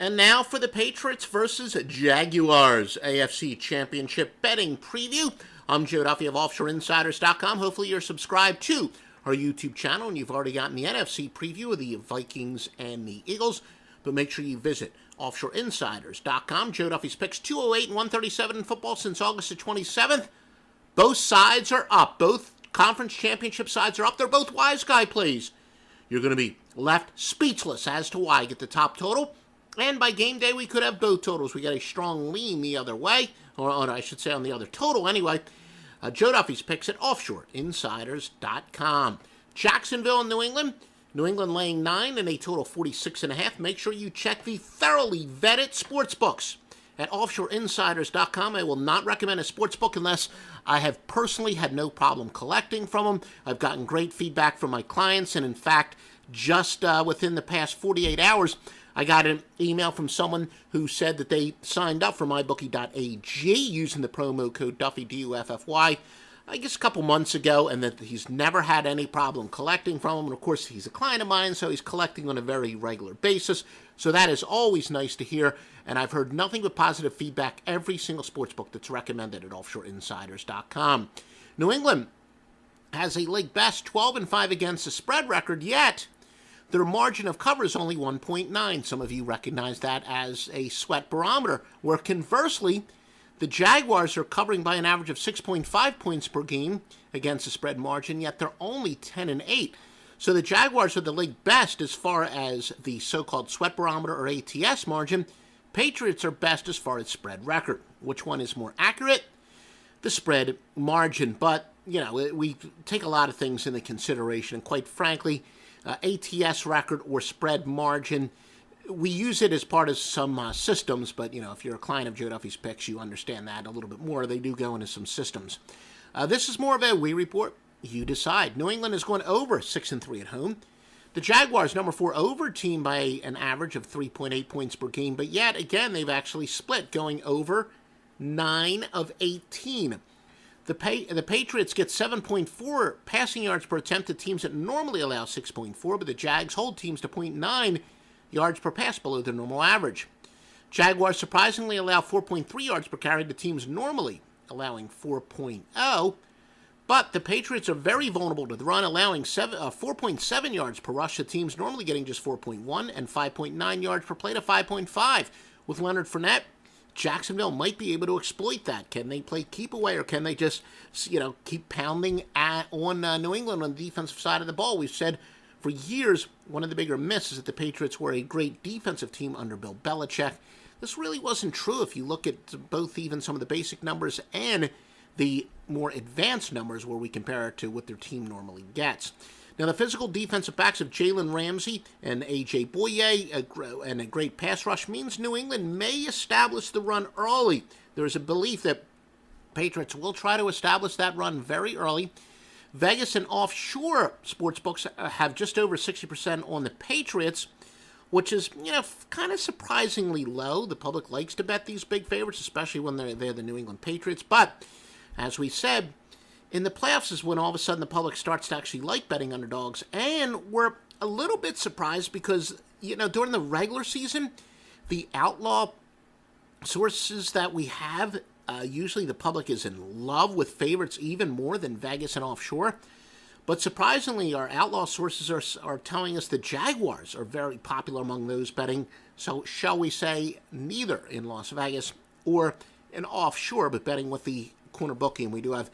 And now for the Patriots versus Jaguars AFC Championship betting preview. I'm Joe Duffy of OffshoreInsiders.com. Hopefully you're subscribed to our YouTube channel and you've already gotten the NFC preview of the Vikings and the Eagles. But make sure you visit OffshoreInsiders.com. Joe Duffy's picks 208 and 137 in football since August the 27th. Both sides are up. Both conference championship sides are up. They're both wise guy plays. You're going to be left speechless as to why I get the top total. And by game day, we could have both totals. We got a strong lean the other way, or I should say on the other total anyway. Joe Duffy's picks at OffshoreInsiders.com. Jacksonville and New England. New England laying 9 and a total 46.5. Make sure you check the thoroughly vetted sportsbooks at OffshoreInsiders.com. I will not recommend a sportsbook unless I have personally had no problem collecting from them. I've gotten great feedback from my clients, and in fact, just within the past 48 hours, I got an email from someone who said that they signed up for MyBookie.ag using the promo code Duffy, D-U-F-F-Y, I guess a couple months ago, and that he's never had any problem collecting from him. And of course, he's a client of mine, so he's collecting on a very regular basis. So that is always nice to hear, and I've heard nothing but positive feedback every single sportsbook that's recommended at OffshoreInsiders.com. New England has a league best 12-5 against the spread record, yet their margin of cover is only 1.9. Some of you recognize that as a sweat barometer, where conversely, the Jaguars are covering by an average of 6.5 points per game against the spread margin, yet they're only 10-8. So the Jaguars are the league best as far as the so-called sweat barometer or ATS margin. Patriots are best as far as spread record. Which one is more accurate? The spread margin. But, you know, we take a lot of things into consideration. And quite frankly, ATS record or spread margin, we use it as part of some systems, but, you know, if you're a client of Joe Duffy's Picks, you understand that a little bit more. They do go into some systems. This is more of a we report, you decide. New England is going over 6-3 at home. The Jaguars, number 4 over team by an average of 3.8 points per game, but yet, again, they've actually split, going over 9 of 18. The Patriots get 7.4 passing yards per attempt to teams that normally allow 6.4, but the Jags hold teams to 0.9 yards per pass below their normal average. Jaguars surprisingly allow 4.3 yards per carry to teams normally allowing 4.0, but the Patriots are very vulnerable to the run, allowing 4.7 yards per rush to teams normally getting just 4.1 and 5.9 yards per play to 5.5. With Leonard Fournette, Jacksonville might be able to exploit that. Can they play keep away, or can they just, you know, keep pounding on New England on the defensive side of the ball? We've said for years one of the bigger myths is that the Patriots were a great defensive team under Bill Belichick. This really wasn't true if you look at both even some of the basic numbers and the more advanced numbers where we compare it to what their team normally gets. Now, the physical defensive backs of Jalen Ramsey and A.J. Bouye and a great pass rush means New England may establish the run early. There is a belief that Patriots will try to establish that run very early. Vegas and offshore sportsbooks have just over 60% on the Patriots, which is, you know, kind of surprisingly low. The public likes to bet these big favorites, especially when they're the New England Patriots. But, as we said, in the playoffs is when all of a sudden the public starts to actually like betting underdogs. And we're a little bit surprised because, you know, during the regular season, the outlaw sources that we have, usually the public is in love with favorites even more than Vegas and offshore. But surprisingly, our outlaw sources are telling us the Jaguars are very popular among those betting. So shall we say neither in Las Vegas or in offshore, but betting with the corner bookie. And we do have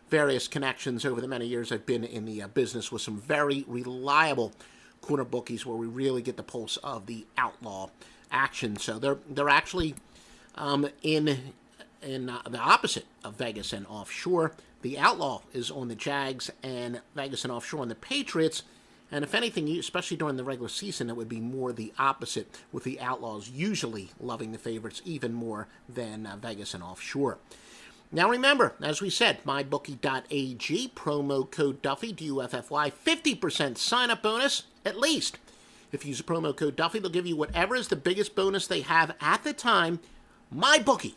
various connections over the many years I've been in the business with some very reliable corner bookies where we really get the pulse of the outlaw action. So they're actually in the opposite of Vegas and offshore. The outlaw is on the Jags and Vegas and offshore on the Patriots. And if anything, especially during the regular season, it would be more the opposite, with the outlaws usually loving the favorites even more than Vegas and offshore. Now remember, as we said, MyBookie.ag, promo code Duffy, D-U-F-F-Y, 50% sign-up bonus, at least. If you use the promo code Duffy, they'll give you whatever is the biggest bonus they have at the time, MyBookie.ag.